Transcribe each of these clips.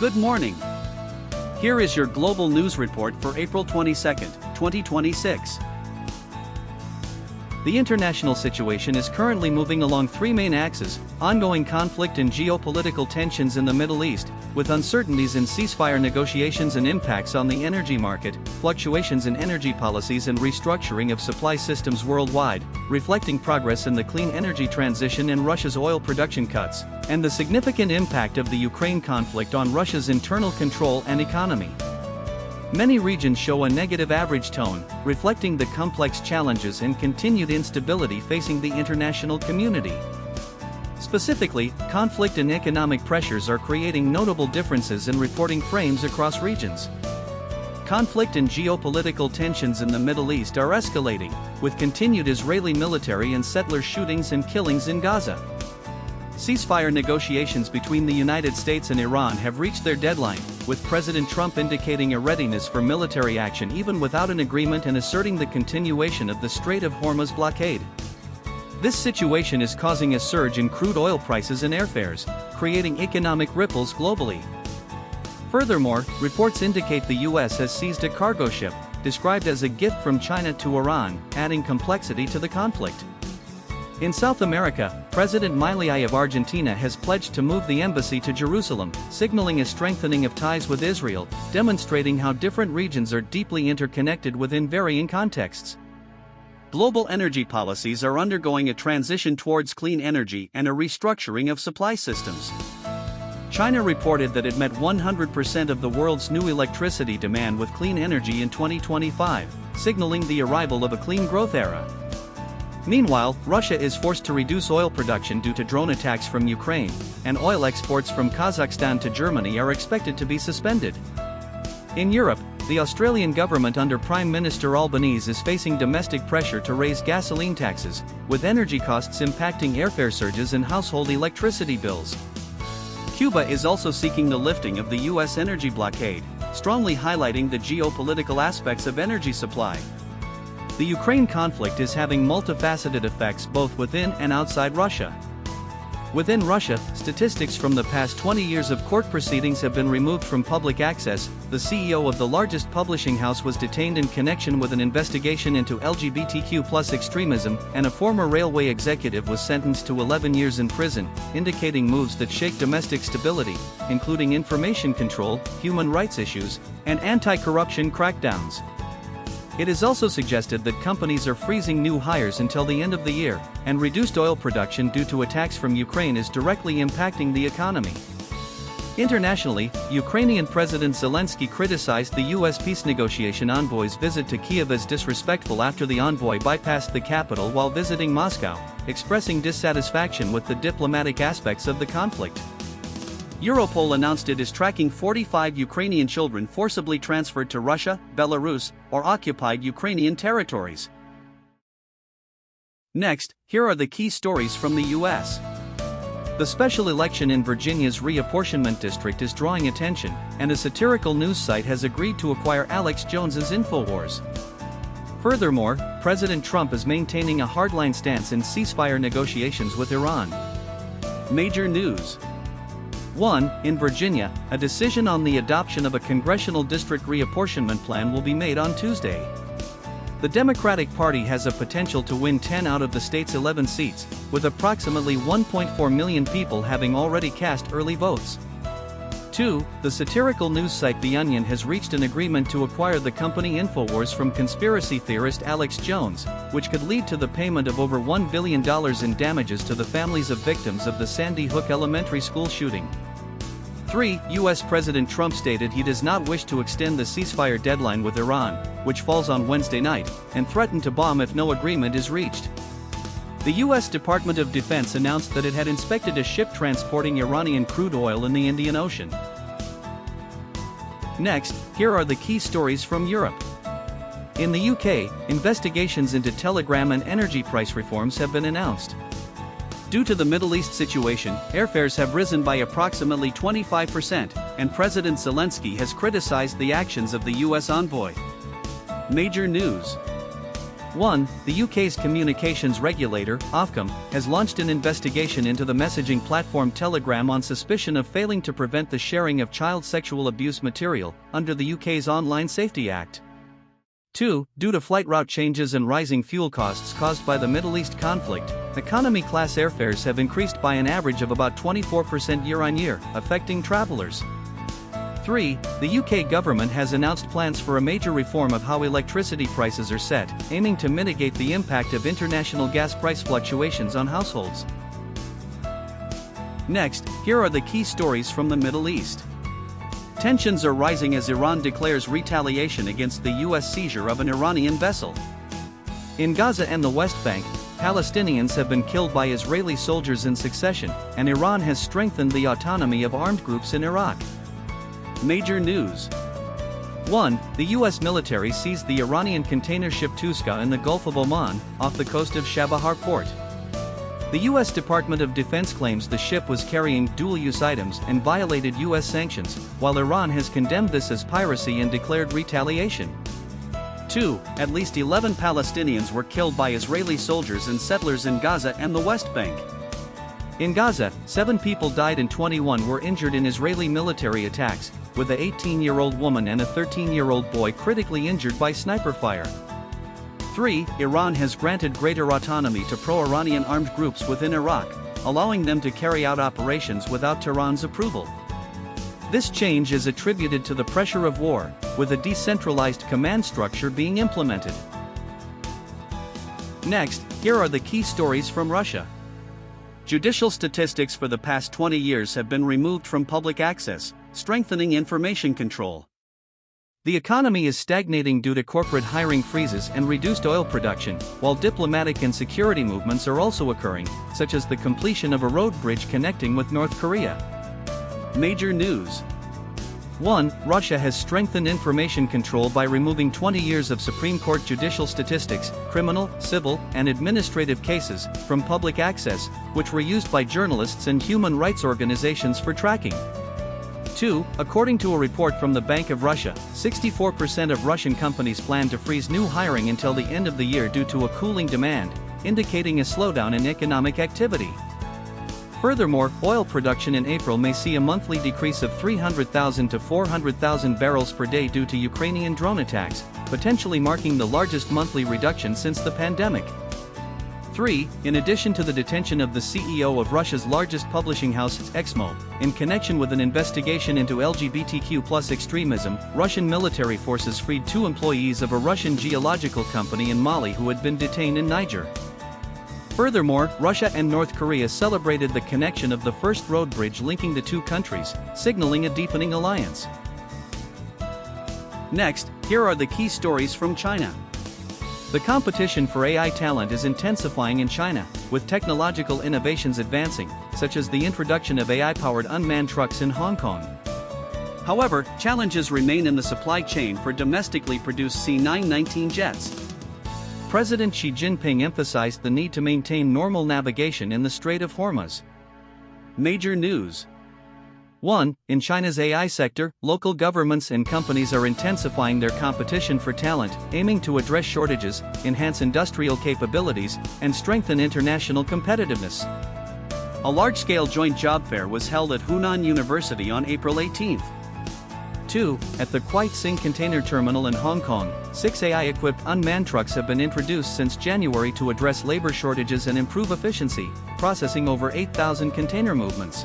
Good morning. Here is your global news report for April 22, 2026. The international situation is currently moving along three main axes: ongoing conflict and geopolitical tensions in the Middle East, with uncertainties in ceasefire negotiations and impacts on the energy market, fluctuations in energy policies and restructuring of supply systems worldwide, reflecting progress in the clean energy transition and Russia's oil production cuts, and the significant impact of the Ukraine conflict on Russia's internal control and economy. Many regions show a negative average tone, reflecting the complex challenges and continued instability facing the international community. Specifically, conflict and economic pressures are creating notable differences in reporting frames across regions. Conflict and geopolitical tensions in the Middle East are escalating, with continued Israeli military and settler shootings and killings in Gaza. Ceasefire negotiations between the United States and Iran have reached their deadline, with President Trump indicating a readiness for military action even without an agreement and asserting the continuation of the Strait of Hormuz blockade. This situation is causing a surge in crude oil prices and airfares, creating economic ripples globally. Furthermore, reports indicate the U.S. has seized a cargo ship, described as a gift from China to Iran, adding complexity to the conflict. In South America, President Milei of Argentina has pledged to move the embassy to Jerusalem, signaling a strengthening of ties with Israel, demonstrating how different regions are deeply interconnected within varying contexts. Global energy policies are undergoing a transition towards clean energy and a restructuring of supply systems. China reported that it met 100% of the world's new electricity demand with clean energy in 2025, signaling the arrival of a clean growth era. Meanwhile, Russia is forced to reduce oil production due to drone attacks from Ukraine, and oil exports from Kazakhstan to Germany are expected to be suspended. In Europe, the Australian government under Prime Minister Albanese is facing domestic pressure to raise gasoline taxes, with energy costs impacting airfare surges and household electricity bills. Cuba is also seeking the lifting of the U.S. energy blockade, strongly highlighting the geopolitical aspects of energy supply. The Ukraine conflict is having multifaceted effects both within and outside Russia. Within Russia, statistics from the past 20 years of court proceedings have been removed from public access. The CEO of the largest publishing house was detained in connection with an investigation into LGBTQ+ extremism, and a former railway executive was sentenced to 11 years in prison, indicating moves that shake domestic stability, including information control, human rights issues, and anti-corruption crackdowns. It is also suggested that companies are freezing new hires until the end of the year, and reduced oil production due to attacks from Ukraine is directly impacting the economy. Internationally, Ukrainian President Zelensky criticized the U.S. peace negotiation envoy's visit to Kyiv as disrespectful after the envoy bypassed the capital while visiting Moscow, expressing dissatisfaction with the diplomatic aspects of the conflict. Europol announced it is tracking 45 Ukrainian children forcibly transferred to Russia, Belarus, or occupied Ukrainian territories. Next, here are the key stories from the U.S. The special election in Virginia's reapportionment district is drawing attention, and a satirical news site has agreed to acquire Alex Jones's InfoWars. Furthermore, President Trump is maintaining a hardline stance in ceasefire negotiations with Iran. Major news. 1. In Virginia, a decision on the adoption of a congressional district reapportionment plan will be made on Tuesday. The Democratic Party has a potential to win 10 out of the state's 11 seats, with approximately 1.4 million people having already cast early votes. 2. The satirical news site The Onion has reached an agreement to acquire the company InfoWars from conspiracy theorist Alex Jones, which could lead to the payment of over $1 billion in damages to the families of victims of the Sandy Hook Elementary School shooting. 3. U.S. President Trump stated he does not wish to extend the ceasefire deadline with Iran, which falls on Wednesday night, and threatened to bomb if no agreement is reached. The U.S. Department of Defense announced that it had inspected a ship transporting Iranian crude oil in the Indian Ocean. Next, here are the key stories from Europe. In the UK, investigations into Telegram and energy price reforms have been announced. Due to the Middle East situation, airfares have risen by approximately 25%, and President Zelensky has criticized the actions of the U.S. envoy. Major news. 1. The UK's communications regulator, Ofcom, has launched an investigation into the messaging platform Telegram on suspicion of failing to prevent the sharing of child sexual abuse material under the UK's Online Safety Act. 2. Due to flight route changes and rising fuel costs caused by the Middle East conflict, economy-class airfares have increased by an average of about 24% year-on-year, affecting travelers. 3. The UK government has announced plans for a major reform of how electricity prices are set, aiming to mitigate the impact of international gas price fluctuations on households. Next, here are the key stories from the Middle East. Tensions are rising as Iran declares retaliation against the US seizure of an Iranian vessel. In Gaza and the West Bank, Palestinians have been killed by Israeli soldiers in succession, and Iran has strengthened the autonomy of armed groups in Iraq. Major news. 1. The U.S. military seized the Iranian container ship Tuska in the Gulf of Oman, off the coast of Chabahar port. The U.S. Department of Defense claims the ship was carrying dual-use items and violated U.S. sanctions, while Iran has condemned this as piracy and declared retaliation. 2. At least 11 Palestinians were killed by Israeli soldiers and settlers in Gaza and the West Bank. In Gaza, 7 people died and 21 were injured in Israeli military attacks, with a 18-year-old woman and a 13-year-old boy critically injured by sniper fire. 3. Iran has granted greater autonomy to pro-Iranian armed groups within Iraq, allowing them to carry out operations without Tehran's approval. This change is attributed to the pressure of war, with a decentralized command structure being implemented. Next, here are the key stories from Russia. Judicial statistics for the past 20 years have been removed from public access, strengthening information control. The economy is stagnating due to corporate hiring freezes and reduced oil production, while diplomatic and security movements are also occurring, such as the completion of a road bridge connecting with North Korea. Major news. 1. Russia has strengthened information control by removing 20 years of Supreme Court judicial statistics, criminal, civil, and administrative cases, from public access, which were used by journalists and human rights organizations for tracking. 2. According to a report from the Bank of Russia, 64% of Russian companies plan to freeze new hiring until the end of the year due to a cooling demand, indicating a slowdown in economic activity. Furthermore, oil production in April may see a monthly decrease of 300,000 to 400,000 barrels per day due to Ukrainian drone attacks, potentially marking the largest monthly reduction since the pandemic. 3. In addition to the detention of the CEO of Russia's largest publishing house, Exmo, in connection with an investigation into LGBTQ+ extremism, Russian military forces freed 2 employees of a Russian geological company in Mali who had been detained in Niger. Furthermore, Russia and North Korea celebrated the connection of the first road bridge linking the two countries, signaling a deepening alliance. Next, here are the key stories from China. The competition for AI talent is intensifying in China, with technological innovations advancing, such as the introduction of AI-powered unmanned trucks in Hong Kong. However, challenges remain in the supply chain for domestically produced C919 jets. President Xi Jinping emphasized the need to maintain normal navigation in the Strait of Hormuz. Major news. 1. In China's AI sector, local governments and companies are intensifying their competition for talent, aiming to address shortages, enhance industrial capabilities, and strengthen international competitiveness. A large-scale joint job fair was held at Hunan University on April 18. 2. At the Kwai Tsing Container Terminal in Hong Kong, 6 AI-equipped unmanned trucks have been introduced since January to address labor shortages and improve efficiency, processing over 8,000 container movements.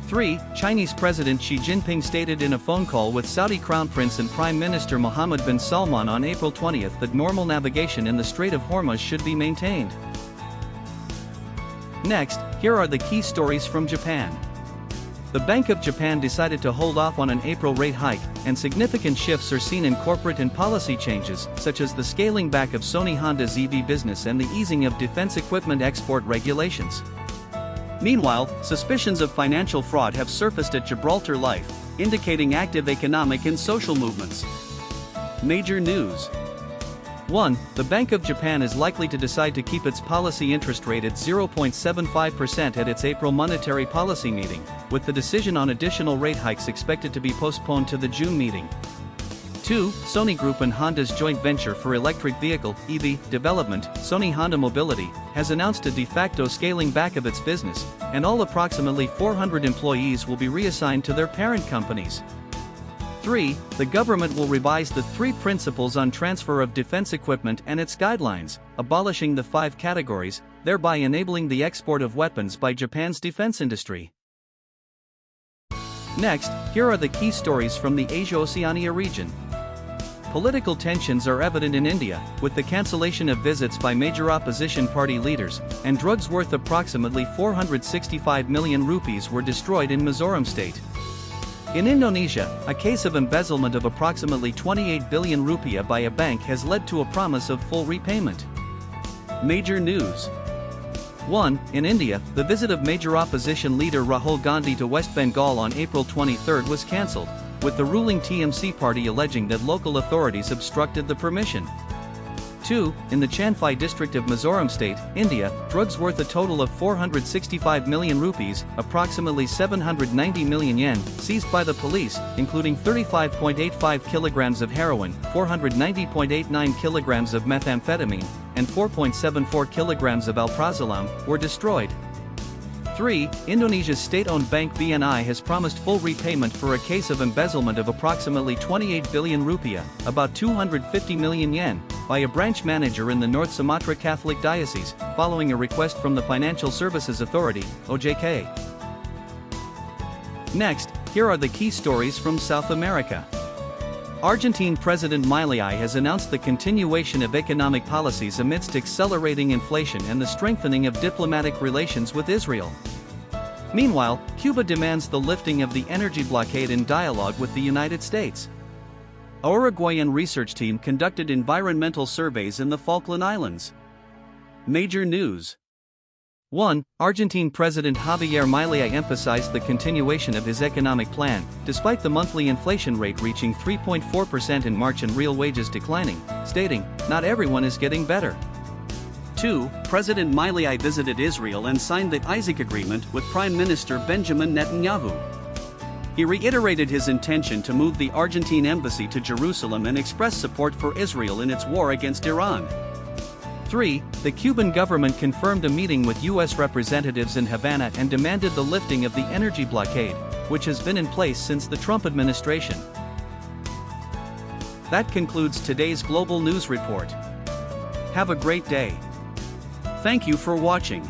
3. Chinese President Xi Jinping stated in a phone call with Saudi Crown Prince and Prime Minister Mohammed bin Salman on April 20 that normal navigation in the Strait of Hormuz should be maintained. Next, here are the key stories from Japan. The Bank of Japan decided to hold off on an April rate hike, and significant shifts are seen in corporate and policy changes, such as the scaling back of Sony Honda's EV business and the easing of defense equipment export regulations. Meanwhile, suspicions of financial fraud have surfaced at Gibraltar Life, indicating active economic and social movements. Major news. 1. The Bank of Japan is likely to decide to keep its policy interest rate at 0.75% at its April monetary policy meeting, with the decision on additional rate hikes expected to be postponed to the June meeting. 2. Sony Group and Honda's joint venture for electric vehicle (EV) development, Sony Honda Mobility, has announced a de facto scaling back of its business, and all approximately 400 employees will be reassigned to their parent companies. 3. The government will revise the 3 principles on transfer of defense equipment and its guidelines, abolishing the 5 categories, thereby enabling the export of weapons by Japan's defense industry. Next, here are the key stories from the Asia-Oceania region. Political tensions are evident in India, with the cancellation of visits by major opposition party leaders, and drugs worth approximately 465 million rupees were destroyed in Mizoram state. In Indonesia, a case of embezzlement of approximately 28 billion rupiah by a bank has led to a promise of full repayment. Major news. 1. In India, the visit of major opposition leader Rahul Gandhi to West Bengal on April 23 was cancelled, with the ruling TMC party alleging that local authorities obstructed the permission. 2. In the Chanphy district of Mizoram state, India, drugs worth a total of 465 million rupees, approximately 790 million yen, seized by the police, including 35.85 kilograms of heroin, 490.89 kilograms of methamphetamine, and 4.74 kilograms of alprazolam, were destroyed. 3. Indonesia's state-owned bank BNI has promised full repayment for a case of embezzlement of approximately 28 billion rupiah, about 250 million yen, by a branch manager in the North Sumatra Catholic Diocese, following a request from the Financial Services Authority, OJK. Next, here are the key stories from South America. Argentine President Milei has announced the continuation of economic policies amidst accelerating inflation and the strengthening of diplomatic relations with Israel. Meanwhile, Cuba demands the lifting of the energy blockade in dialogue with the United States. A Uruguayan research team conducted environmental surveys in the Falkland Islands. Major news. 1. Argentine President Javier Milei emphasized the continuation of his economic plan, despite the monthly inflation rate reaching 3.4% in March and real wages declining, stating, "Not everyone is getting better." 2. President Milei visited Israel and signed the Isaac Agreement with Prime Minister Benjamin Netanyahu. He reiterated his intention to move the Argentine embassy to Jerusalem and express support for Israel in its war against Iran. 3. The Cuban government confirmed a meeting with U.S. representatives in Havana and demanded the lifting of the energy blockade, which has been in place since the Trump administration. That concludes today's Global News Report. Have a great day. Thank you for watching.